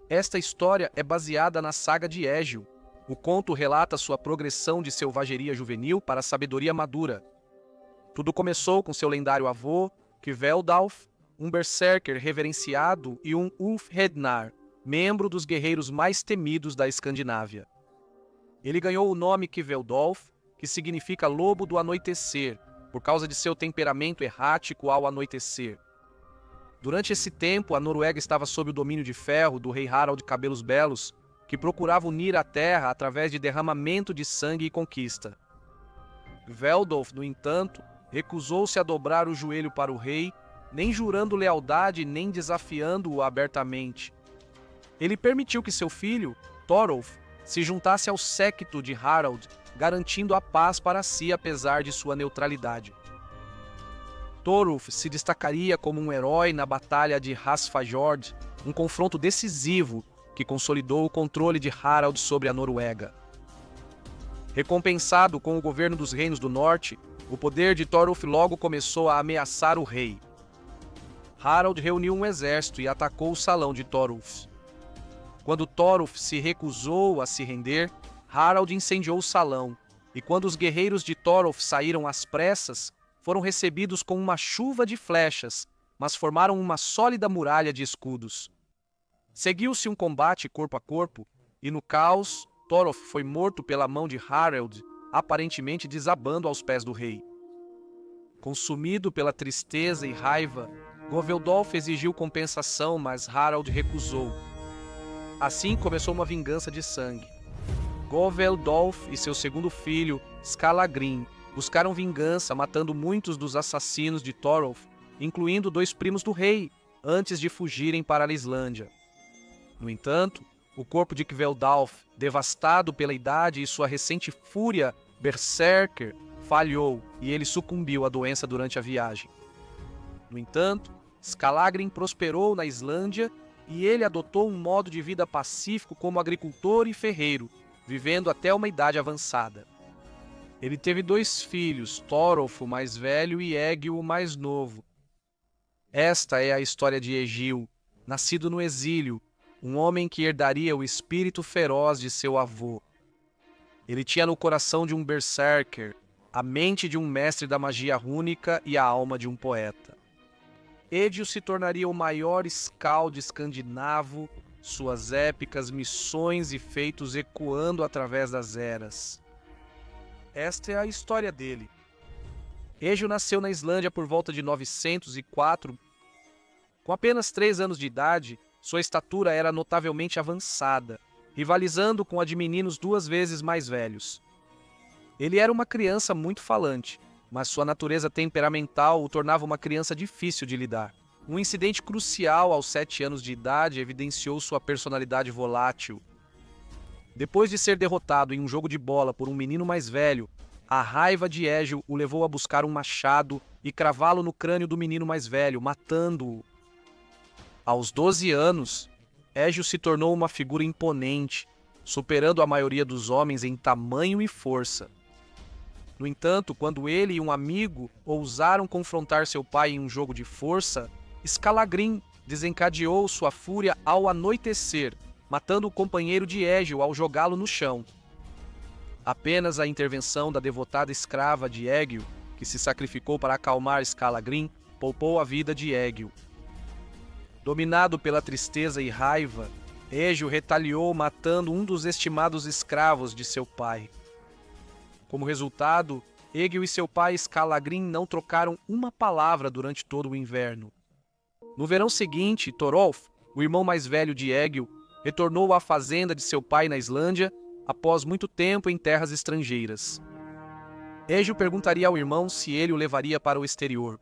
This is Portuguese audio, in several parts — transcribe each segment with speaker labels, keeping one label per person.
Speaker 1: Esta história é baseada na saga de Egil. O conto relata sua progressão de selvageria juvenil para a sabedoria madura. Tudo começou com seu lendário avô, Kveldalf, um berserker reverenciado e um Ulfhednar, membro dos guerreiros mais temidos da Escandinávia. Ele ganhou o nome Kveldolf, que significa lobo do anoitecer, por causa de seu temperamento errático ao anoitecer. Durante esse tempo, a Noruega estava sob o domínio de ferro do rei Harald Cabelos Belos, que procurava unir a terra através de derramamento de sangue e conquista. Kveldolf, no entanto, recusou-se a dobrar o joelho para o rei, nem jurando lealdade nem desafiando-o abertamente. Ele permitiu que seu filho, Thorolf, se juntasse ao séquito de Harald, garantindo a paz para si apesar de sua neutralidade. Thorolf se destacaria como um herói na Batalha de Hafrsfjord, um confronto decisivo que consolidou o controle de Harald sobre a Noruega. Recompensado com o governo dos Reinos do Norte, o poder de Thorolf logo começou a ameaçar o rei. Harald reuniu um exército e atacou o salão de Thorolf. Quando Thorolf se recusou a se render, Harald incendiou o salão, e quando os guerreiros de Thorolf saíram às pressas, foram recebidos com uma chuva de flechas, mas formaram uma sólida muralha de escudos. Seguiu-se um combate corpo a corpo, e no caos, Thorolf foi morto pela mão de Harald, aparentemente desabando aos pés do rei. Consumido pela tristeza e raiva, Goveldolf exigiu compensação, mas Harald recusou. Assim começou uma vingança de sangue. Goveldolf e seu segundo filho, Skallagrim, buscaram vingança matando muitos dos assassinos de Thorolf, incluindo 2 primos do rei, antes de fugirem para a Islândia. No entanto, o corpo de Kveldalf, devastado pela idade e sua recente fúria berserker, falhou e ele sucumbiu à doença durante a viagem. No entanto, Skallagrim prosperou na Islândia e ele adotou um modo de vida pacífico como agricultor e ferreiro, vivendo até uma idade avançada. Ele teve 2 filhos, Thorolf, o mais velho, e Egil, o mais novo. Esta é a história de Egil, nascido no exílio, um homem que herdaria o espírito feroz de seu avô. Ele tinha no coração de um berserker, a mente de um mestre da magia rúnica e a alma de um poeta. Egil se tornaria o maior skald escandinavo, suas épicas missões e feitos ecoando através das eras. Esta é a história dele. Egil nasceu na Islândia por volta de 904. Com apenas 3 anos de idade, sua estatura era notavelmente avançada, rivalizando com a de meninos 2 vezes mais velhos. Ele era uma criança muito falante, mas sua natureza temperamental o tornava uma criança difícil de lidar. Um incidente crucial aos 7 anos de idade evidenciou sua personalidade volátil. Depois de ser derrotado em um jogo de bola por um menino mais velho, a raiva de Egil o levou a buscar um machado e cravá-lo no crânio do menino mais velho, matando-o. Aos 12 anos, Egil se tornou uma figura imponente, superando a maioria dos homens em tamanho e força. No entanto, quando ele e um amigo ousaram confrontar seu pai em um jogo de força, Skallagrim desencadeou sua fúria ao anoitecer, matando o companheiro de Egil ao jogá-lo no chão. Apenas a intervenção da devotada escrava de Egil, que se sacrificou para acalmar Skallagrim, poupou a vida de Egil. Dominado pela tristeza e raiva, Egil retaliou matando um dos estimados escravos de seu pai. Como resultado, Egil e seu pai Skallagrim não trocaram uma palavra durante todo o inverno. No verão seguinte, Thorolf, o irmão mais velho de Egil, retornou à fazenda de seu pai na Islândia após muito tempo em terras estrangeiras. Egil perguntaria ao irmão se ele o levaria para o exterior.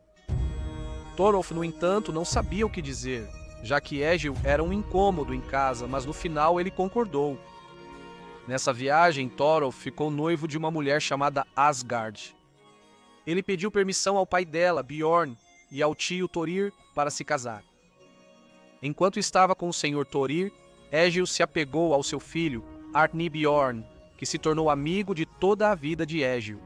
Speaker 1: Thorolf, no entanto, não sabia o que dizer, já que Egil era um incômodo em casa, mas no final ele concordou. Nessa viagem, Thorolf ficou noivo de uma mulher chamada Asgard. Ele pediu permissão ao pai dela, Bjorn, e ao tio Thorir para se casar. Enquanto estava com o senhor Thorir, Egil se apegou ao seu filho, Arni Bjorn, que se tornou amigo de toda a vida de Egil.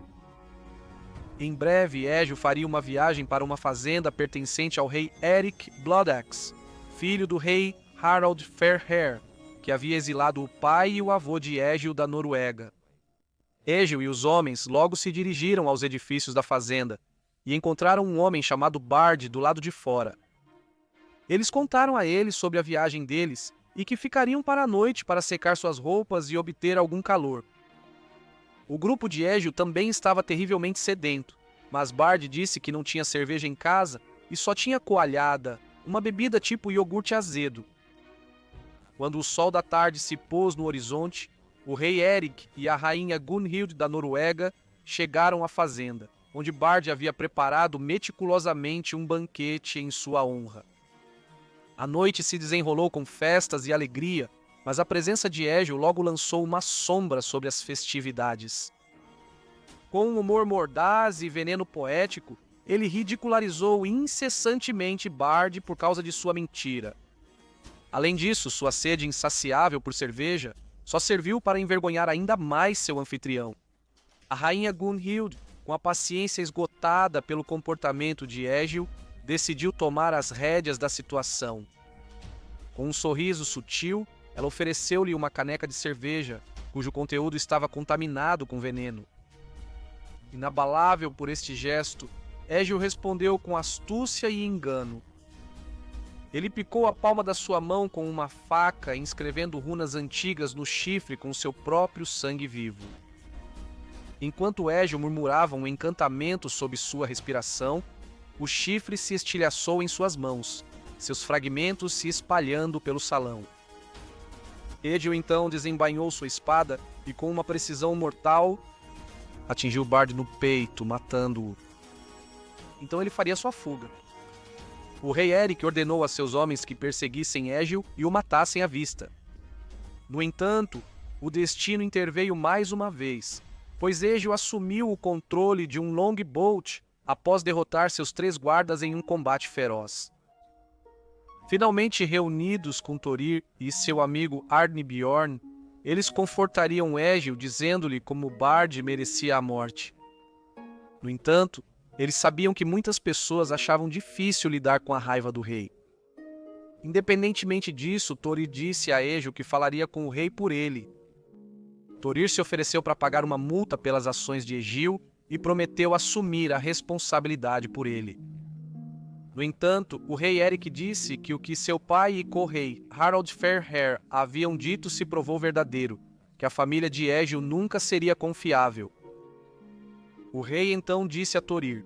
Speaker 1: Em breve, Egil faria uma viagem para uma fazenda pertencente ao rei Eric Bloodaxe, filho do rei Harald Fairhair, que havia exilado o pai e o avô de Egil da Noruega. Egil e os homens logo se dirigiram aos edifícios da fazenda e encontraram um homem chamado Bard do lado de fora. Eles contaram a ele sobre a viagem deles e que ficariam para a noite para secar suas roupas e obter algum calor. O grupo de Egil também estava terrivelmente sedento, mas Bard disse que não tinha cerveja em casa e só tinha coalhada, uma bebida tipo iogurte azedo. Quando o sol da tarde se pôs no horizonte, o rei Erik e a rainha Gunhild da Noruega chegaram à fazenda, onde Bard havia preparado meticulosamente um banquete em sua honra. A noite se desenrolou com festas e alegria, mas a presença de Egil logo lançou uma sombra sobre as festividades. Com um humor mordaz e veneno poético, ele ridicularizou incessantemente Bard por causa de sua mentira. Além disso, sua sede insaciável por cerveja só serviu para envergonhar ainda mais seu anfitrião. A rainha Gunhild, com a paciência esgotada pelo comportamento de Egil, decidiu tomar as rédeas da situação. Com um sorriso sutil, ela ofereceu-lhe uma caneca de cerveja, cujo conteúdo estava contaminado com veneno. Inabalável por este gesto, Egil respondeu com astúcia e engano. Ele picou a palma da sua mão com uma faca, inscrevendo runas antigas no chifre com seu próprio sangue vivo. Enquanto Egil murmurava um encantamento sob sua respiração, o chifre se estilhaçou em suas mãos, seus fragmentos se espalhando pelo salão. Egil então desembainhou sua espada e, com uma precisão mortal, atingiu Bard no peito, matando-o. Então ele faria sua fuga. O rei Erik ordenou a seus homens que perseguissem Egil e o matassem à vista. No entanto, o destino interveio mais uma vez, pois Egil assumiu o controle de um longboat após derrotar seus 3 guardas em um combate feroz. Finalmente reunidos com Thorir e seu amigo Arnbjorn, eles confortariam Egil dizendo-lhe como Bard merecia a morte. No entanto, eles sabiam que muitas pessoas achavam difícil lidar com a raiva do rei. Independentemente disso, Thorir disse a Egil que falaria com o rei por ele. Thorir se ofereceu para pagar uma multa pelas ações de Egil e prometeu assumir a responsabilidade por ele. No entanto, o rei Erik disse que o que seu pai e co-rei Harald Fairhair haviam dito se provou verdadeiro, que a família de Egil nunca seria confiável. O rei então disse a Thorir: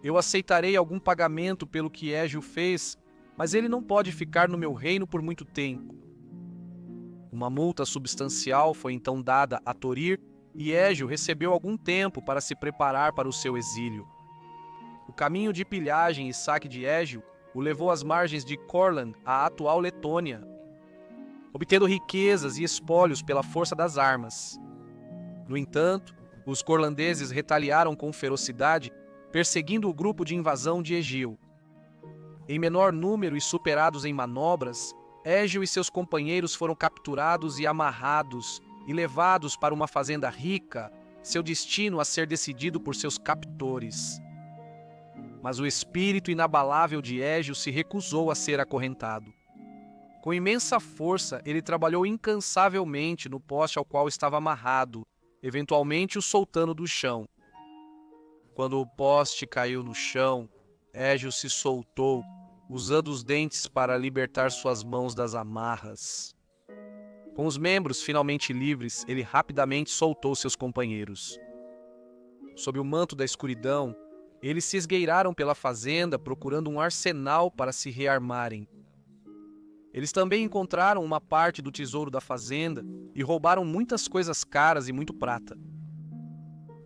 Speaker 1: "Eu aceitarei algum pagamento pelo que Egil fez, mas ele não pode ficar no meu reino por muito tempo." Uma multa substancial foi então dada a Thorir e Egil recebeu algum tempo para se preparar para o seu exílio. O caminho de pilhagem e saque de Egil o levou às margens de Courland, a atual Letônia, obtendo riquezas e espólios pela força das armas. No entanto, os corlandeses retaliaram com ferocidade, perseguindo o grupo de invasão de Egil. Em menor número e superados em manobras, Egil e seus companheiros foram capturados e amarrados e levados para uma fazenda rica, seu destino a ser decidido por seus captores. Mas o espírito inabalável de Egil se recusou a ser acorrentado. Com imensa força, ele trabalhou incansavelmente no poste ao qual estava amarrado, eventualmente o soltando do chão. Quando o poste caiu no chão, Egil se soltou, usando os dentes para libertar suas mãos das amarras. Com os membros finalmente livres, ele rapidamente soltou seus companheiros. Sob o manto da escuridão, eles se esgueiraram pela fazenda procurando um arsenal para se rearmarem. Eles também encontraram uma parte do tesouro da fazenda e roubaram muitas coisas caras e muito prata.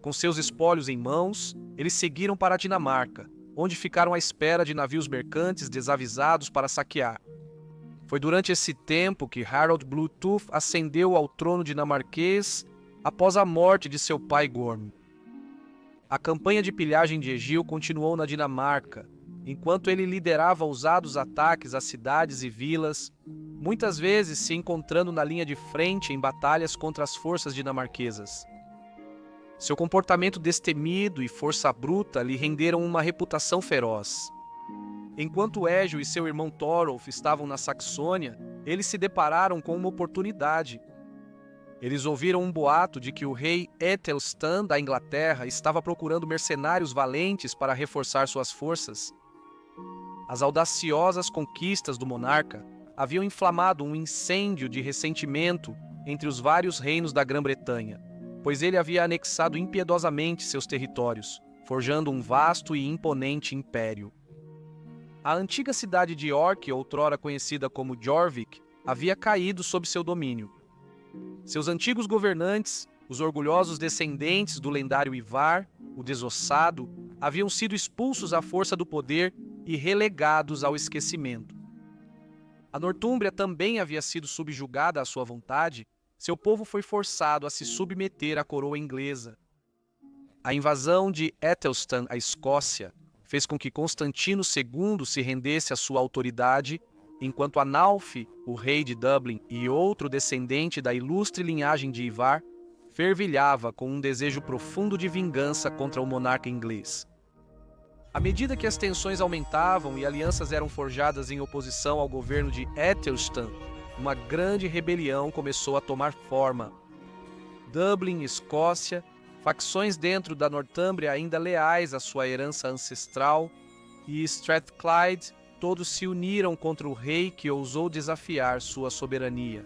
Speaker 1: Com seus espólios em mãos, eles seguiram para a Dinamarca, onde ficaram à espera de navios mercantes desavisados para saquear. Foi durante esse tempo que Harald Bluetooth ascendeu ao trono dinamarquês após a morte de seu pai Gorm. A campanha de pilhagem de Egil continuou na Dinamarca, enquanto ele liderava ousados ataques a cidades e vilas, muitas vezes se encontrando na linha de frente em batalhas contra as forças dinamarquesas. Seu comportamento destemido e força bruta lhe renderam uma reputação feroz. Enquanto Egil e seu irmão Thorolf estavam na Saxônia, eles se depararam com uma oportunidade. Eles ouviram um boato de que o rei Ethelstan da Inglaterra estava procurando mercenários valentes para reforçar suas forças. As audaciosas conquistas do monarca haviam inflamado um incêndio de ressentimento entre os vários reinos da Grã-Bretanha, pois ele havia anexado impiedosamente seus territórios, forjando um vasto e imponente império. A antiga cidade de York, outrora conhecida como Jorvik, havia caído sob seu domínio. Seus antigos governantes, os orgulhosos descendentes do lendário Ivar, o Desossado, haviam sido expulsos à força do poder e relegados ao esquecimento. A Nortúmbria também havia sido subjugada à sua vontade, seu povo foi forçado a se submeter à coroa inglesa. A invasão de Ethelstan à Escócia fez com que Constantino II se rendesse à sua autoridade, enquanto Análfe, o rei de Dublin e outro descendente da ilustre linhagem de Ivar, fervilhava com um desejo profundo de vingança contra o monarca inglês. À medida que as tensões aumentavam e alianças eram forjadas em oposição ao governo de Ethelstan, uma grande rebelião começou a tomar forma. Dublin, Escócia, facções dentro da Nortúmbria ainda leais à sua herança ancestral, e Strathclyde, todos se uniram contra o rei que ousou desafiar sua soberania.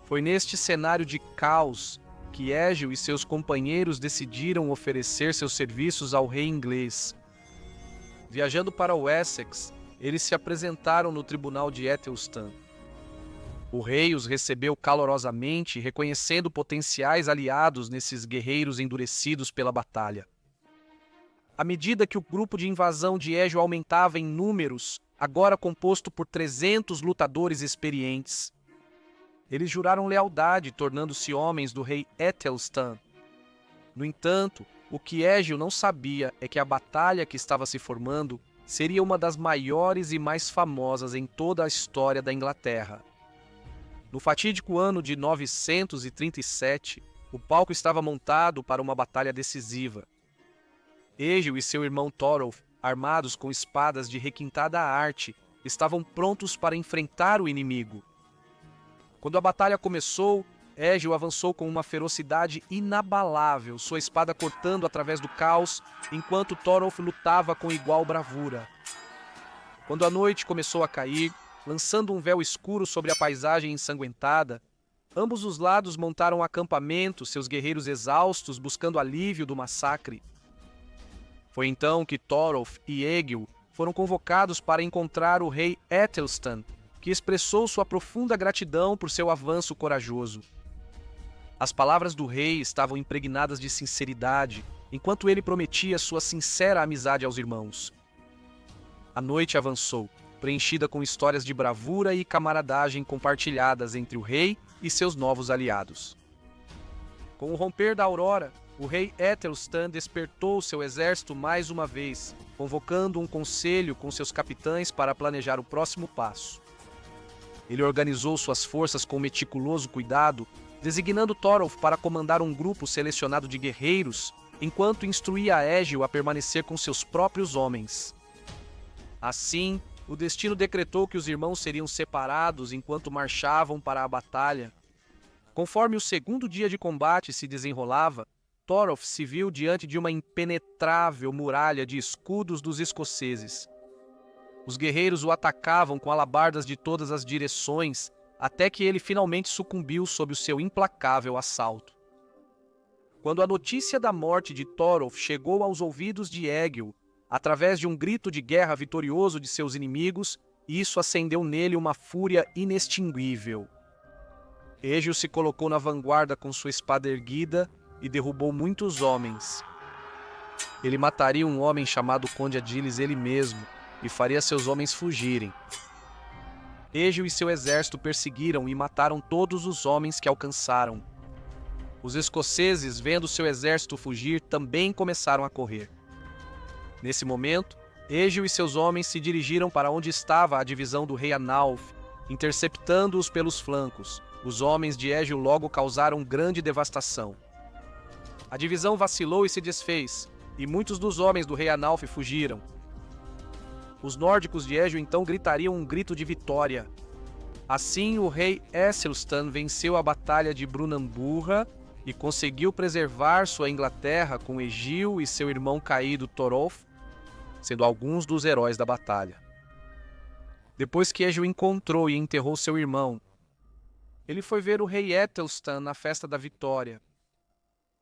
Speaker 1: Foi neste cenário de caos que Egil e seus companheiros decidiram oferecer seus serviços ao rei inglês. Viajando para o Essex, eles se apresentaram no tribunal de Ethelstan. O rei os recebeu calorosamente, reconhecendo potenciais aliados nesses guerreiros endurecidos pela batalha. À medida que o grupo de invasão de Egil aumentava em números, agora composto por 300 lutadores experientes, eles juraram lealdade, tornando-se homens do rei Ethelstan. No entanto, o que Egil não sabia é que a batalha que estava se formando seria uma das maiores e mais famosas em toda a história da Inglaterra. No fatídico ano de 937, o palco estava montado para uma batalha decisiva. Egil e seu irmão Thorolf, armados com espadas de requintada arte, estavam prontos para enfrentar o inimigo. Quando a batalha começou, Egil avançou com uma ferocidade inabalável, sua espada cortando através do caos, enquanto Thorolf lutava com igual bravura. Quando a noite começou a cair, lançando um véu escuro sobre a paisagem ensanguentada, ambos os lados montaram acampamento, seus guerreiros exaustos buscando alívio do massacre. Foi então que Thorolf e Egil foram convocados para encontrar o rei Ethelstan, que expressou sua profunda gratidão por seu avanço corajoso. As palavras do rei estavam impregnadas de sinceridade, enquanto ele prometia sua sincera amizade aos irmãos. A noite avançou, preenchida com histórias de bravura e camaradagem compartilhadas entre o rei e seus novos aliados. Com o romper da aurora, o rei Ethelstan despertou seu exército mais uma vez, convocando um conselho com seus capitães para planejar o próximo passo. Ele organizou suas forças com meticuloso cuidado, designando Thorolf para comandar um grupo selecionado de guerreiros, enquanto instruía Egil a permanecer com seus próprios homens. Assim, o destino decretou que os irmãos seriam separados enquanto marchavam para a batalha. Conforme o segundo dia de combate se desenrolava, Thorolf se viu diante de uma impenetrável muralha de escudos dos escoceses. Os guerreiros o atacavam com alabardas de todas as direções, até que ele finalmente sucumbiu sob o seu implacável assalto. Quando a notícia da morte de Thorolf chegou aos ouvidos de Egil, através de um grito de guerra vitorioso de seus inimigos, isso acendeu nele uma fúria inextinguível. Egil se colocou na vanguarda com sua espada erguida e derrubou muitos homens. Ele mataria um homem chamado Conde Adilis ele mesmo e faria seus homens fugirem. Egil e seu exército perseguiram e mataram todos os homens que alcançaram. Os escoceses, vendo seu exército fugir, também começaram a correr. Nesse momento, Egil e seus homens se dirigiram para onde estava a divisão do rei Análfe, interceptando-os pelos flancos. Os homens de Egil logo causaram grande devastação. A divisão vacilou e se desfez, e muitos dos homens do rei Análfe fugiram. Os nórdicos de Egil então gritariam um grito de vitória. Assim, o rei Æthelstan venceu a Batalha de Brunanburra e conseguiu preservar sua Inglaterra com Egil e seu irmão caído Thorolf, sendo alguns dos heróis da batalha. Depois que Egil encontrou e enterrou seu irmão, ele foi ver o rei Æthelstan na festa da vitória.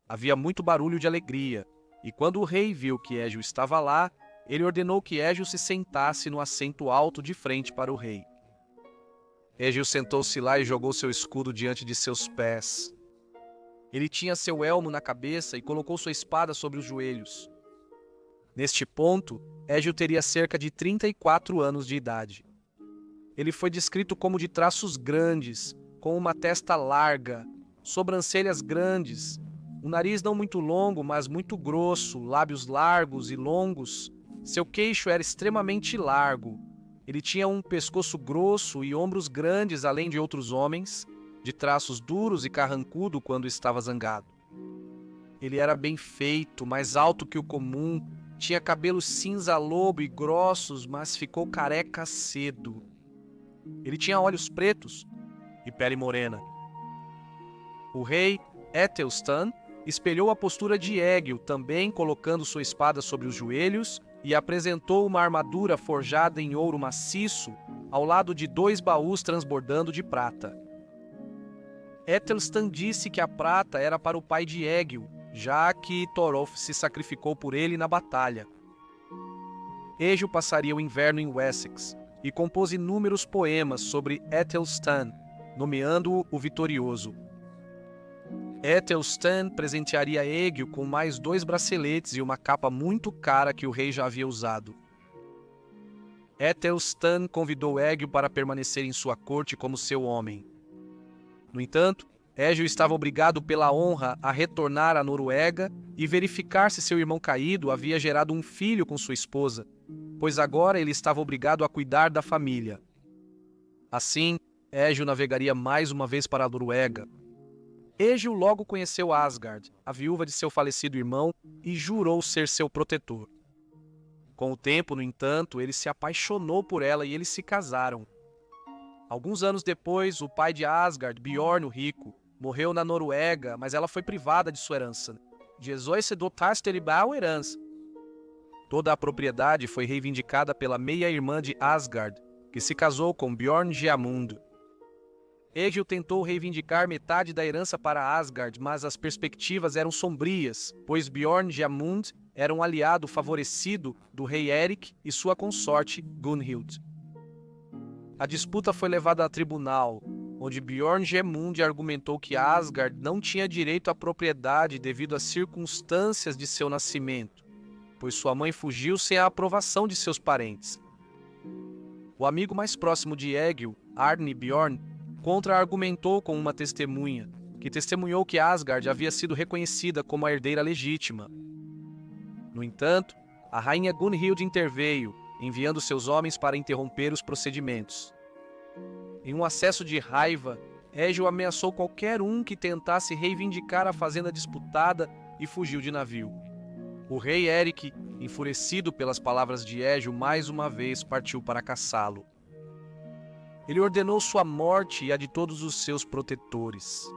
Speaker 1: Havia muito barulho de alegria, e quando o rei viu que Egil estava lá, ele ordenou que Egil se sentasse no assento alto de frente para o rei. Egil sentou-se lá e jogou seu escudo diante de seus pés. Ele tinha seu elmo na cabeça e colocou sua espada sobre os joelhos. Neste ponto, Egil teria cerca de 34 anos de idade. Ele foi descrito como de traços grandes, com uma testa larga, sobrancelhas grandes, um nariz não muito longo, mas muito grosso, lábios largos e longos. Seu queixo era extremamente largo. Ele tinha um pescoço grosso e ombros grandes, além de outros homens, de traços duros e carrancudo quando estava zangado. Ele era bem feito, mais alto que o comum, tinha cabelos cinza-lobo e grossos, mas ficou careca cedo. Ele tinha olhos pretos e pele morena. O rei Æthelstan espelhou a postura de Egil, também colocando sua espada sobre os joelhos, e apresentou uma armadura forjada em ouro maciço, ao lado de 2 baús transbordando de prata. Æthelstan disse que a prata era para o pai de Egil, já que Thorolf se sacrificou por ele na batalha. Egil passaria o inverno em Wessex e compôs inúmeros poemas sobre Æthelstan, nomeando-o o vitorioso. Æthelstan presentearia Egil com mais 2 braceletes e uma capa muito cara que o rei já havia usado. Æthelstan convidou Egil para permanecer em sua corte como seu homem. No entanto, Egil estava obrigado pela honra a retornar à Noruega e verificar se seu irmão caído havia gerado um filho com sua esposa, pois agora ele estava obrigado a cuidar da família. Assim, Egil navegaria mais uma vez para a Noruega. Egil logo conheceu Asgard, a viúva de seu falecido irmão, e jurou ser seu protetor. Com o tempo, no entanto, ele se apaixonou por ela e eles se casaram. Alguns anos depois, o pai de Asgard, Bjorn o Rico, morreu na Noruega, mas ela foi privada de sua herança. Jesus se dotaste a herança. Toda a propriedade foi reivindicada pela meia-irmã de Asgard, que se casou com Bjorn-Geamund. Egil tentou reivindicar metade da herança para Asgard, mas as perspectivas eram sombrias, pois Bjorn-Geamund era um aliado favorecido do rei Eric e sua consorte Gunhild. A disputa foi levada a tribunal, onde Bjorn-Geamund argumentou que Asgard não tinha direito à propriedade devido às circunstâncias de seu nascimento, pois sua mãe fugiu sem a aprovação de seus parentes. O amigo mais próximo de Egil, Arni Bjorn, contra-argumentou com uma testemunha, que testemunhou que Asgard havia sido reconhecida como a herdeira legítima. No entanto, a rainha Gunhild interveio, enviando seus homens para interromper os procedimentos. Em um acesso de raiva, Egil ameaçou qualquer um que tentasse reivindicar a fazenda disputada e fugiu de navio. O rei Eric, enfurecido pelas palavras de Egil, mais uma vez partiu para caçá-lo. Ele ordenou sua morte e a de todos os seus protetores.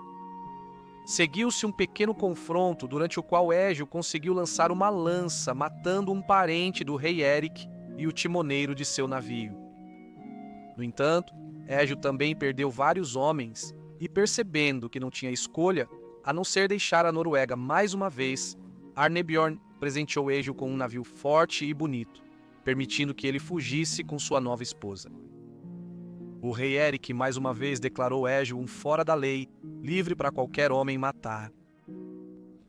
Speaker 1: Seguiu-se um pequeno confronto, durante o qual Egil conseguiu lançar uma lança, matando um parente do rei Eric e o timoneiro de seu navio. No entanto, Egil também perdeu vários homens e, percebendo que não tinha escolha, a não ser deixar a Noruega mais uma vez, Arnebjorn presenteou Egil com um navio forte e bonito, permitindo que ele fugisse com sua nova esposa. O rei Eric mais uma vez declarou Egil um fora da lei, livre para qualquer homem matar.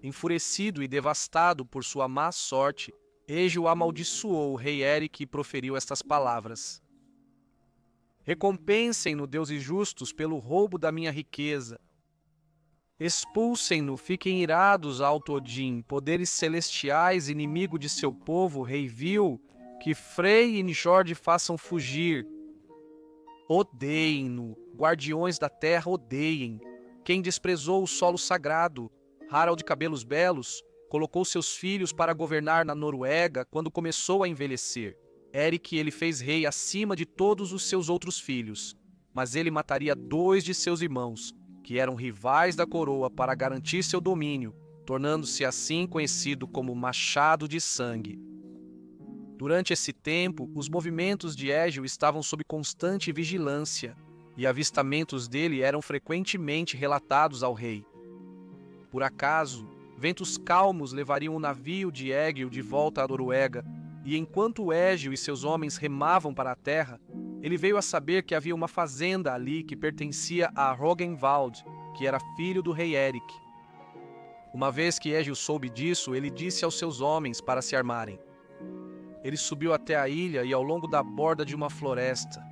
Speaker 1: Enfurecido e devastado por sua má sorte, Egil amaldiçoou o rei Eric e proferiu estas palavras: recompensem-no, deuses justos, pelo roubo da minha riqueza. Expulsem-no, fiquem irados, Alto Odin, poderes celestiais, inimigo de seu povo, rei vil, que Frey e Njord façam fugir. Odeiem-no, guardiões da terra, odeiem. Quem desprezou o solo sagrado, Harald Cabelos Belos, colocou seus filhos para governar na Noruega quando começou a envelhecer. Eric ele fez rei acima de todos os seus outros filhos, mas ele mataria 2 de seus irmãos, que eram rivais da coroa, para garantir seu domínio, tornando-se assim conhecido como Machado de Sangue. Durante esse tempo, os movimentos de Égio estavam sob constante vigilância, e avistamentos dele eram frequentemente relatados ao rei. Por acaso, ventos calmos levariam o navio de Égio de volta à Noruega, e enquanto Égio e seus homens remavam para a terra, ele veio a saber que havia uma fazenda ali que pertencia a Rognvald, que era filho do rei Eric. Uma vez que Égio soube disso, ele disse aos seus homens para se armarem. Ele subiu até a ilha e ao longo da borda de uma floresta.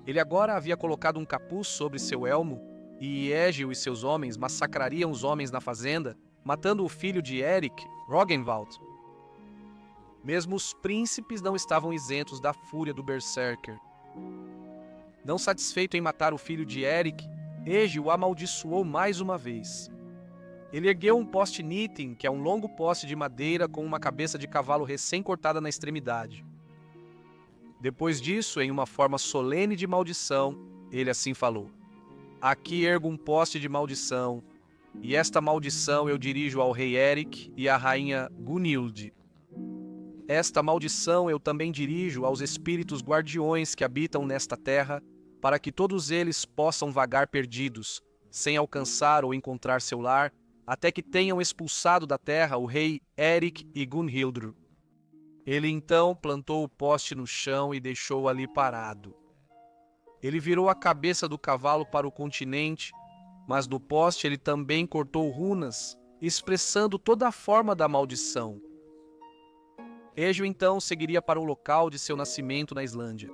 Speaker 1: Ele agora havia colocado um capuz sobre seu elmo, e Égio e seus homens massacrariam os homens na fazenda, matando o filho de Eric, Rognvald. Mesmo os príncipes não estavam isentos da fúria do Berserker. Não satisfeito em matar o filho de Eric, Égio o amaldiçoou mais uma vez. Ele ergueu um poste Nithing, que é um longo poste de madeira com uma cabeça de cavalo recém-cortada na extremidade. Depois disso, em uma forma solene de maldição, ele assim falou: "Aqui ergo um poste de maldição, e esta maldição eu dirijo ao rei Eric e à rainha Gunhild. Esta maldição eu também dirijo aos espíritos guardiões que habitam nesta terra, para que todos eles possam vagar perdidos, sem alcançar ou encontrar seu lar, até que tenham expulsado da terra o rei Eric e Gunhildr." Ele então plantou o poste no chão e deixou ali parado. Ele virou a cabeça do cavalo para o continente, mas no poste ele também cortou runas, expressando toda a forma da maldição. Égio então seguiria para o local de seu nascimento na Islândia.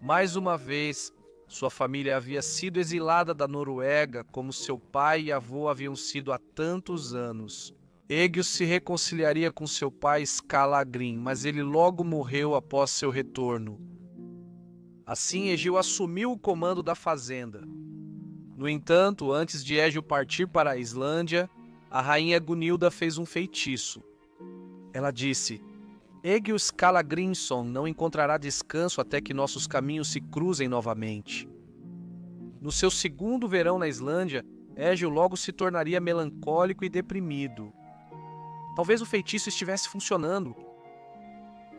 Speaker 1: Mais uma vez, sua família havia sido exilada da Noruega, como seu pai e avô haviam sido há tantos anos. Égio se reconciliaria com seu pai Scalagrim, mas ele logo morreu após seu retorno. Assim, Égio assumiu o comando da fazenda. No entanto, antes de Égio partir para a Islândia, a rainha Gunhilda fez um feitiço. Ela disse: "Égio Skallagrimsson não encontrará descanso até que nossos caminhos se cruzem novamente." No seu segundo verão na Islândia, Égio logo se tornaria melancólico e deprimido. Talvez o feitiço estivesse funcionando.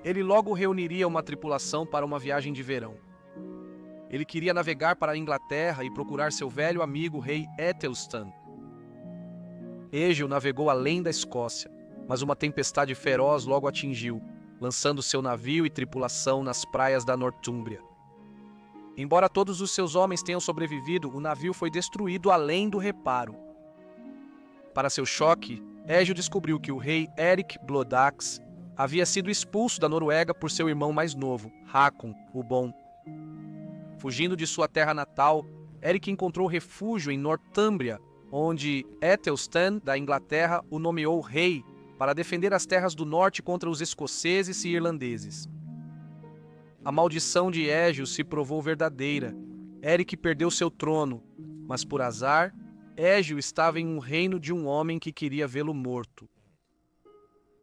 Speaker 1: Ele logo reuniria uma tripulação para uma viagem de verão. Ele queria navegar para a Inglaterra e procurar seu velho amigo rei Ethelstan. Égio navegou além da Escócia, mas uma tempestade feroz logo atingiu, lançando seu navio e tripulação nas praias da Nortúmbria. Embora todos os seus homens tenham sobrevivido, o navio foi destruído além do reparo. Para seu choque, Égio descobriu que o rei Eric Bloodaxe havia sido expulso da Noruega por seu irmão mais novo, Hakon, o Bom. Fugindo de sua terra natal, Eric encontrou refúgio em Nortúmbria, onde Ethelstan, da Inglaterra, o nomeou rei para defender as terras do norte contra os escoceses e irlandeses. A maldição de Égio se provou verdadeira. Eric perdeu seu trono, mas por azar, Égio estava em um reino de um homem que queria vê-lo morto.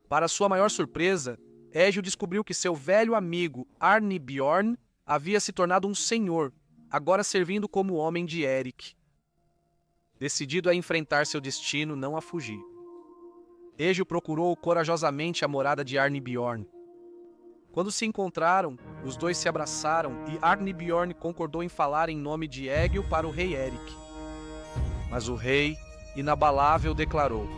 Speaker 1: Para sua maior surpresa, Égio descobriu que seu velho amigo Arnibjorn havia se tornado um senhor, agora servindo como homem de Eric. Decidido a enfrentar seu destino, não a fugir, Égio procurou corajosamente a morada de Arnibjorn. Quando se encontraram, os dois se abraçaram e Arnibjorn concordou em falar em nome de Égio para o rei Eric. Mas o rei, inabalável, declarou: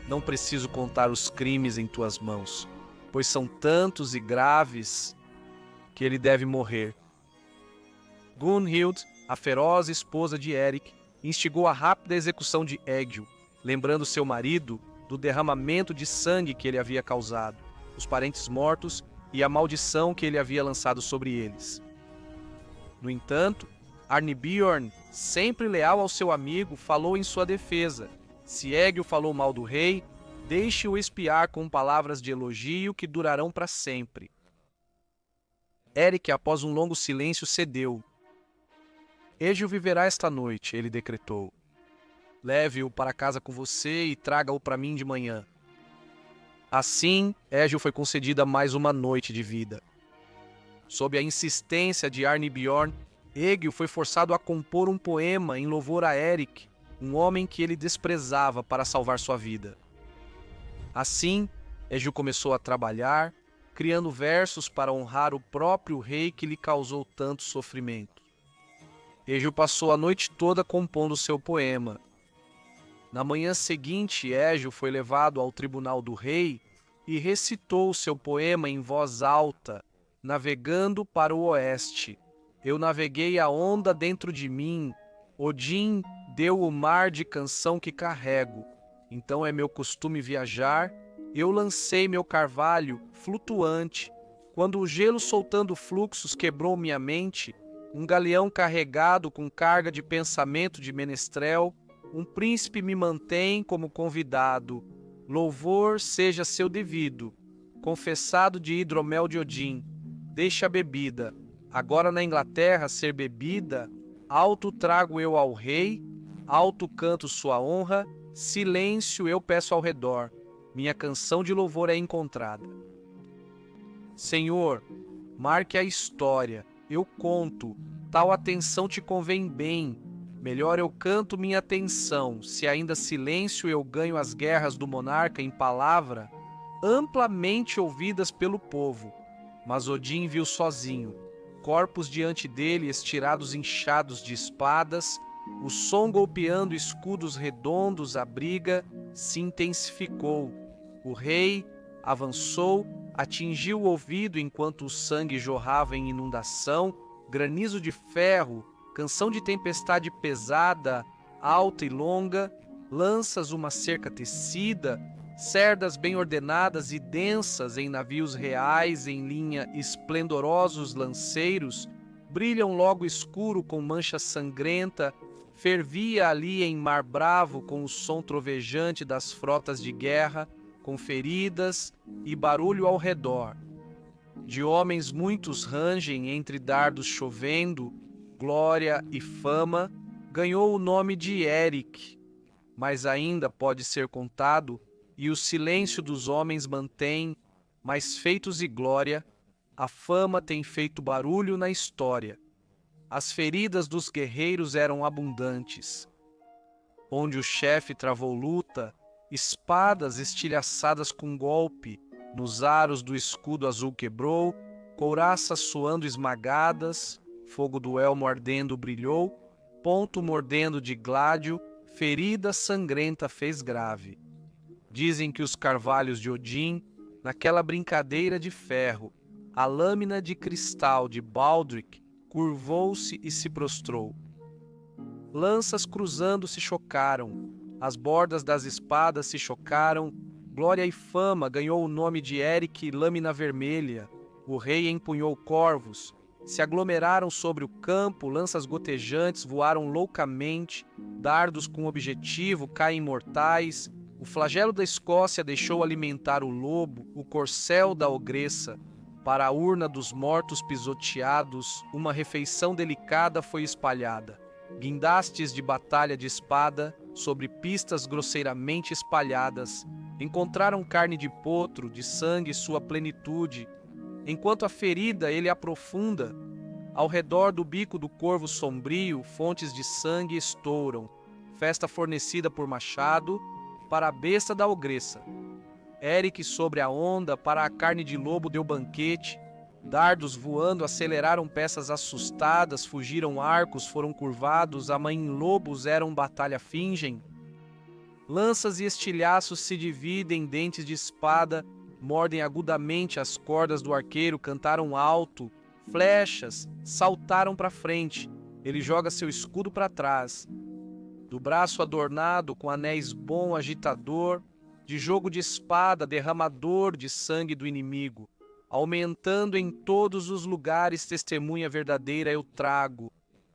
Speaker 1: "Não preciso contar os crimes em tuas mãos, pois são tantos e graves que ele deve morrer." Gunhild, a feroz esposa de Eric, instigou a rápida execução de Égio, lembrando seu marido do derramamento de sangue que ele havia causado, os parentes mortos e a maldição que ele havia lançado sobre eles. No entanto, Arnibjorn, sempre leal ao seu amigo, falou em sua defesa: se Égio falou mal do rei, deixe-o espiar com palavras de elogio que durarão para sempre. Eric, após um longo silêncio, cedeu. "Égio viverá esta noite", ele decretou. "Leve-o para casa com você e traga-o para mim de manhã." Assim, Égio foi concedida mais uma noite de vida. Sob a insistência de Arnibjorn, Egil foi forçado a compor um poema em louvor a Eric, um homem que ele desprezava para salvar sua vida. Assim, Egil começou a trabalhar, criando versos para honrar o próprio rei que lhe causou tanto sofrimento. Egil passou a noite toda compondo seu poema. Na manhã seguinte, Egil foi levado ao tribunal do rei e recitou seu poema em voz alta, navegando para o oeste. Eu naveguei a onda dentro de mim, Odin deu o mar de canção que carrego. Então é meu costume viajar, eu lancei meu carvalho flutuante. Quando o gelo soltando fluxos quebrou minha mente, um galeão carregado com carga de pensamento de menestrel, um príncipe me mantém como convidado. Louvor seja seu devido, confessado de hidromel de Odin. Deixa a bebida. Agora na Inglaterra ser bebida, alto trago eu ao rei, alto canto sua honra, silêncio eu peço ao redor. Minha canção de louvor é encontrada. Senhor, marque a história, eu conto, tal atenção te convém bem. Melhor eu canto minha atenção, se ainda silêncio eu ganho as guerras do monarca em palavra, amplamente ouvidas pelo povo. Mas Odin viu sozinho, corpos diante dele estirados inchados de espadas, o som golpeando escudos redondos, a briga se intensificou. O rei avançou, atingiu o ouvido enquanto o sangue jorrava em inundação, granizo de ferro, canção de tempestade pesada, alta e longa, lanças uma cerca tecida, cerdas bem ordenadas e densas em navios reais em linha esplendorosos lanceiros, brilham logo escuro com mancha sangrenta, fervia ali em mar bravo com o som trovejante das frotas de guerra, com feridas e barulho ao redor. De homens muitos rangem entre dardos chovendo, glória e fama, ganhou o nome de Eric, mas ainda pode ser contado, e o silêncio dos homens mantém, mas feitos e glória, a fama tem feito barulho na história. As feridas dos guerreiros eram abundantes. Onde o chefe travou luta, espadas estilhaçadas com golpe, nos aros do escudo azul quebrou, couraças suando esmagadas, fogo do elmo ardendo brilhou, ponto mordendo de gládio, ferida sangrenta fez grave. Dizem que os carvalhos de Odin, naquela brincadeira de ferro, a lâmina de cristal de Baldric curvou-se e se prostrou. Lanças cruzando se chocaram, as bordas das espadas se chocaram, glória e fama ganhou o nome de Eric Lâmina Vermelha, o rei empunhou corvos, se aglomeraram sobre o campo, lanças gotejantes voaram loucamente, dardos com objetivo caem mortais, o flagelo da Escócia deixou alimentar o lobo, o corcel da ogressa, para a urna dos mortos pisoteados, uma refeição delicada foi espalhada. Guindastes de batalha de espada, sobre pistas grosseiramente espalhadas, encontraram carne de potro, de sangue sua plenitude, enquanto a ferida ele aprofunda, ao redor do bico do corvo sombrio, fontes de sangue estouram, festa fornecida por machado, para a besta da ogressa. Eric sobre a onda, para a carne de lobo deu banquete, dardos voando aceleraram peças assustadas, fugiram arcos, foram curvados, a mãe em lobos eram batalha fingem. Lanças e estilhaços se dividem, dentes de espada, mordem agudamente as cordas do arqueiro, cantaram alto, flechas saltaram para frente, ele joga seu escudo para trás. Do braço adornado com anéis bom agitador, de jogo de espada derramador de sangue do inimigo, aumentando em todos os lugares testemunha verdadeira eu trago.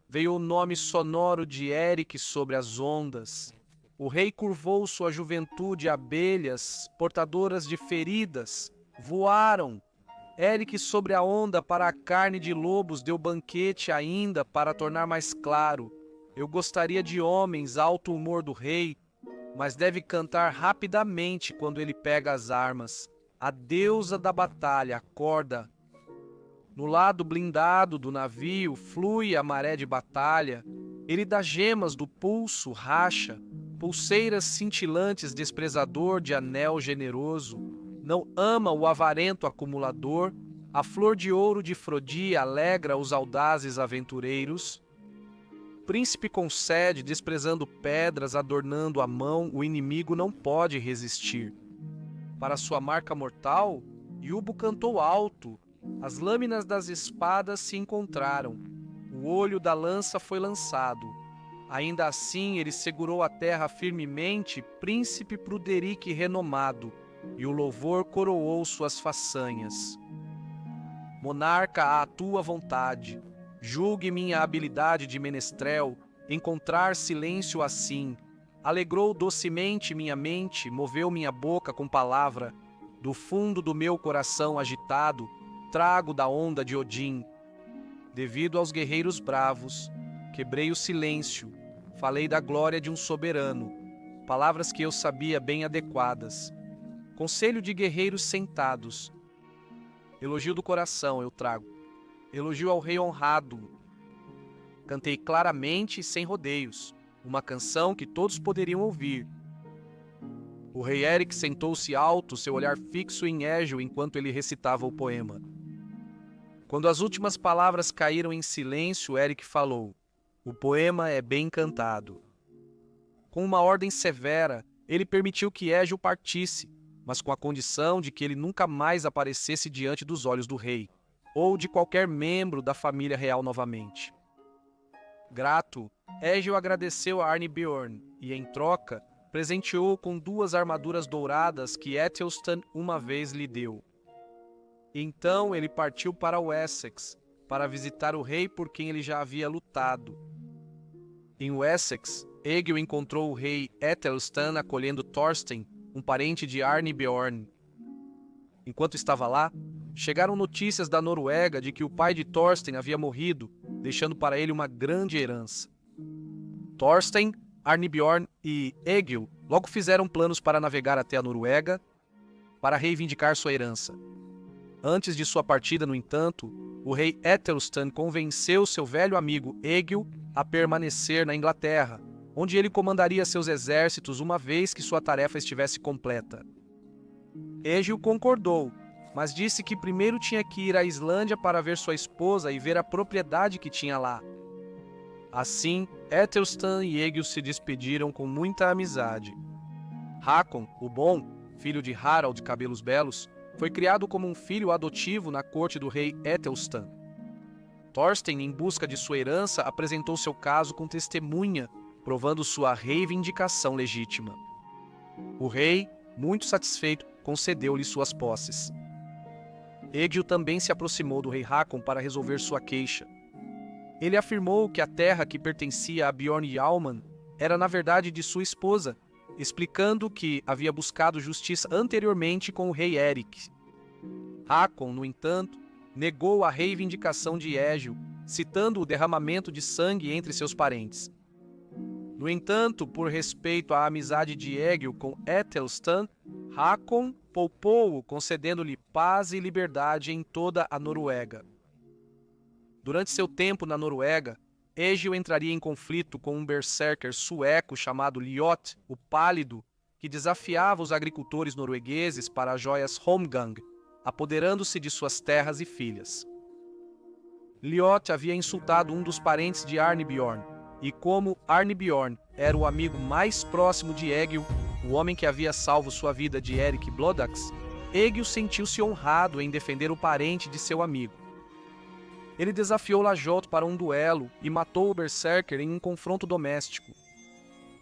Speaker 1: Veio o nome sonoro de Eric sobre as ondas. O rei curvou sua juventude, abelhas, portadoras de feridas, voaram. Eric sobre a onda para a carne de lobos deu banquete ainda para tornar mais claro. Eu gostaria de homens, alto humor do rei, mas deve cantar rapidamente quando ele pega as armas. A deusa da batalha acorda. No lado blindado do navio flui a maré de batalha. Ele dá gemas do pulso, racha, pulseiras cintilantes, desprezador de anel generoso. Não ama o avarento acumulador. A flor de ouro de Frodi alegra os audazes aventureiros. Príncipe concede, desprezando pedras, adornando a mão, o inimigo não pode resistir. Para sua marca mortal, Yubo cantou alto. As lâminas das espadas se encontraram. O olho da lança foi lançado. Ainda assim, ele segurou a terra firmemente, príncipe Pruderic renomado, e o louvor coroou suas façanhas. Monarca, à tua vontade, julgue minha habilidade de menestrel, encontrar silêncio assim. Alegrou docemente minha mente, moveu minha boca com palavra. Do fundo do meu coração agitado, trago da onda de Odin. Devido aos guerreiros bravos, quebrei o silêncio, falei da glória de um soberano, palavras que eu sabia bem adequadas. Conselho de guerreiros sentados. Elogio do coração eu trago. Elogio ao rei honrado. Cantei claramente e sem rodeios, uma canção que todos poderiam ouvir. O rei Eric sentou-se alto, seu olhar fixo em Egil enquanto ele recitava o poema. Quando as últimas palavras caíram em silêncio, Eric falou: "O poema é bem cantado." Com uma ordem severa, ele permitiu que Egil partisse, mas com a condição de que ele nunca mais aparecesse diante dos olhos do rei, ou de qualquer membro da família real novamente. Grato, Egil agradeceu a Arnbjorn e, em troca, presenteou com 2 armaduras douradas que Ethelstan uma vez lhe deu. Então ele partiu para Wessex, para visitar o rei por quem ele já havia lutado. Em Wessex, Egil encontrou o rei Ethelstan acolhendo Thorstein, um parente de Arnbjorn. Enquanto estava lá, chegaram notícias da Noruega de que o pai de Thorstein havia morrido, deixando para ele uma grande herança. Thorstein, Arnbjorn e Egil logo fizeram planos para navegar até a Noruega para reivindicar sua herança. Antes de sua partida, no entanto, o rei Ethelstan convenceu seu velho amigo Egil a permanecer na Inglaterra, onde ele comandaria seus exércitos uma vez que sua tarefa estivesse completa. Egil concordou, mas disse que primeiro tinha que ir à Islândia para ver sua esposa e ver a propriedade que tinha lá. Assim, Ethelstan e Egil se despediram com muita amizade. Hakon, o Bom, filho de Harald Cabelos Belos, foi criado como um filho adotivo na corte do rei Ethelstan. Thorstein, em busca de sua herança, apresentou seu caso com testemunha, provando sua reivindicação legítima. O rei, muito satisfeito, concedeu-lhe suas posses. Egil também se aproximou do rei Hakon para resolver sua queixa. Ele afirmou que a terra que pertencia a Bjorn Jarlman era na verdade de sua esposa, explicando que havia buscado justiça anteriormente com o rei Eric. Hakon, no entanto, negou a reivindicação de Egil, citando o derramamento de sangue entre seus parentes. No entanto, por respeito à amizade de Egil com Ethelstan, Hakon poupou-o, concedendo-lhe paz e liberdade em toda a Noruega. Durante seu tempo na Noruega, Egil entraria em conflito com um berserker sueco chamado Liot, o Pálido, que desafiava os agricultores noruegueses para as joias Holmgang, apoderando-se de suas terras e filhas. Liot havia insultado um dos parentes de Arnbjorn, e como Arnbjorn era o amigo mais próximo de Egil, o homem que havia salvo sua vida de Eric Blodax, Egil sentiu-se honrado em defender o parente de seu amigo. Ele desafiou Lajot para um duelo e matou o berserker em um confronto doméstico.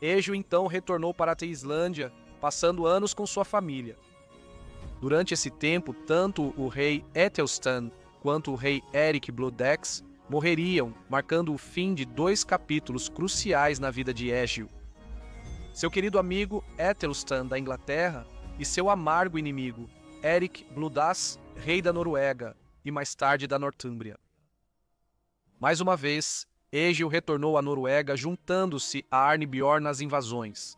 Speaker 1: Egil então retornou para a Islândia, passando anos com sua família. Durante esse tempo, tanto o rei Ethelstan quanto o rei Eric Blodax morreriam, marcando o fim de 2 capítulos cruciais na vida de Egil. Seu querido amigo Ethelstan da Inglaterra e seu amargo inimigo Eric Blodas, rei da Noruega e mais tarde da Nortúmbria. Mais uma vez, Egil retornou à Noruega juntando-se a Arnbjorn nas invasões.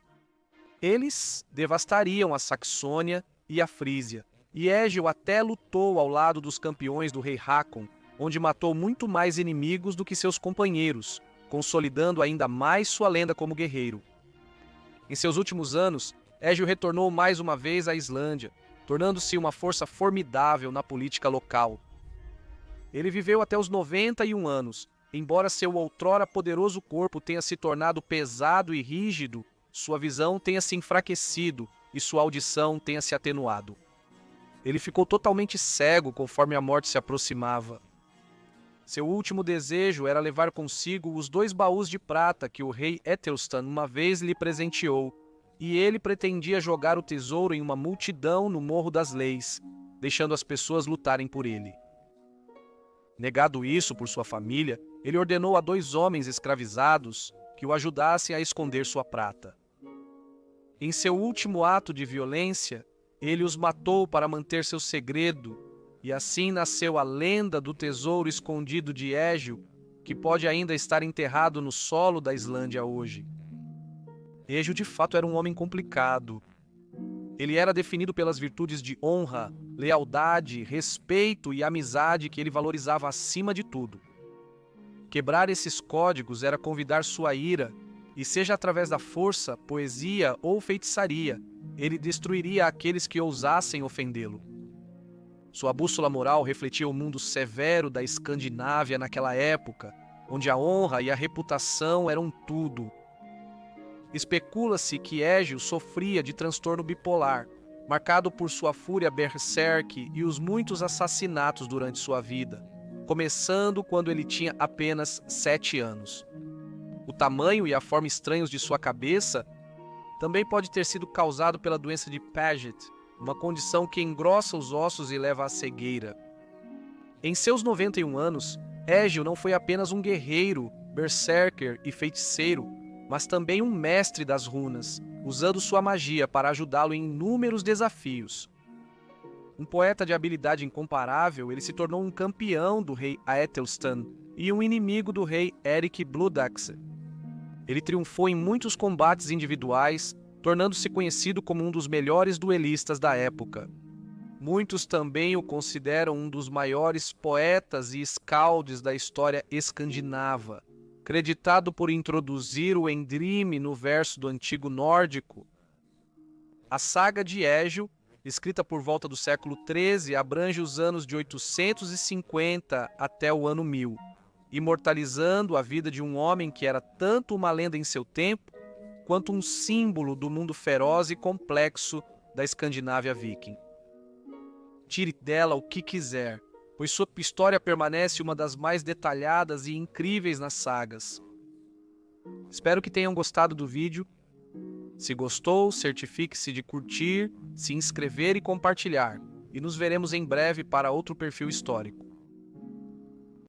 Speaker 1: Eles devastariam a Saxônia e a Frísia, e Egil até lutou ao lado dos campeões do rei Hakon, onde matou muito mais inimigos do que seus companheiros, consolidando ainda mais sua lenda como guerreiro. Em seus últimos anos, Égil retornou mais uma vez à Islândia, tornando-se uma força formidável na política local. Ele viveu até os 91 anos, embora seu outrora poderoso corpo tenha se tornado pesado e rígido, sua visão tenha se enfraquecido e sua audição tenha se atenuado. Ele ficou totalmente cego conforme a morte se aproximava. Seu último desejo era levar consigo os 2 baús de prata que o rei Ethelstan uma vez lhe presenteou, e ele pretendia jogar o tesouro em uma multidão no Morro das Leis, deixando as pessoas lutarem por ele. Negado isso por sua família, ele ordenou a 2 homens escravizados que o ajudassem a esconder sua prata. Em seu último ato de violência, ele os matou para manter seu segredo, e assim nasceu a lenda do tesouro escondido de Égil, que pode ainda estar enterrado no solo da Islândia hoje. Égil de fato era um homem complicado. Ele era definido pelas virtudes de honra, lealdade, respeito e amizade que ele valorizava acima de tudo. Quebrar esses códigos era convidar sua ira, e seja através da força, poesia ou feitiçaria, ele destruiria aqueles que ousassem ofendê-lo. Sua bússola moral refletia o mundo severo da Escandinávia naquela época, onde a honra e a reputação eram tudo. Especula-se que Égil sofria de transtorno bipolar, marcado por sua fúria berserk e os muitos assassinatos durante sua vida, começando quando ele tinha apenas 7 anos. O tamanho e a forma estranhos de sua cabeça também pode ter sido causado pela doença de Paget, uma condição que engrossa os ossos e leva à cegueira. Em seus 91 anos, Égil não foi apenas um guerreiro, berserker e feiticeiro, mas também um mestre das runas, usando sua magia para ajudá-lo em inúmeros desafios. Um poeta de habilidade incomparável, ele se tornou um campeão do rei Aethelstan e um inimigo do rei Eric Bloodaxe. Ele triunfou em muitos combates individuais, tornando-se conhecido como um dos melhores duelistas da época. Muitos também o consideram um dos maiores poetas e escaldes da história escandinava, creditado por introduzir o Endrime no verso do antigo nórdico. A saga de Égil, escrita por volta do século XIII, abrange os anos de 850 até o ano 1000, imortalizando a vida de um homem que era tanto uma lenda em seu tempo, quanto um símbolo do mundo feroz e complexo da Escandinávia viking. Tire dela o que quiser, pois sua história permanece uma das mais detalhadas e incríveis nas sagas. Espero que tenham gostado do vídeo. Se gostou, certifique-se de curtir, se inscrever e compartilhar. E nos veremos em breve para outro perfil histórico.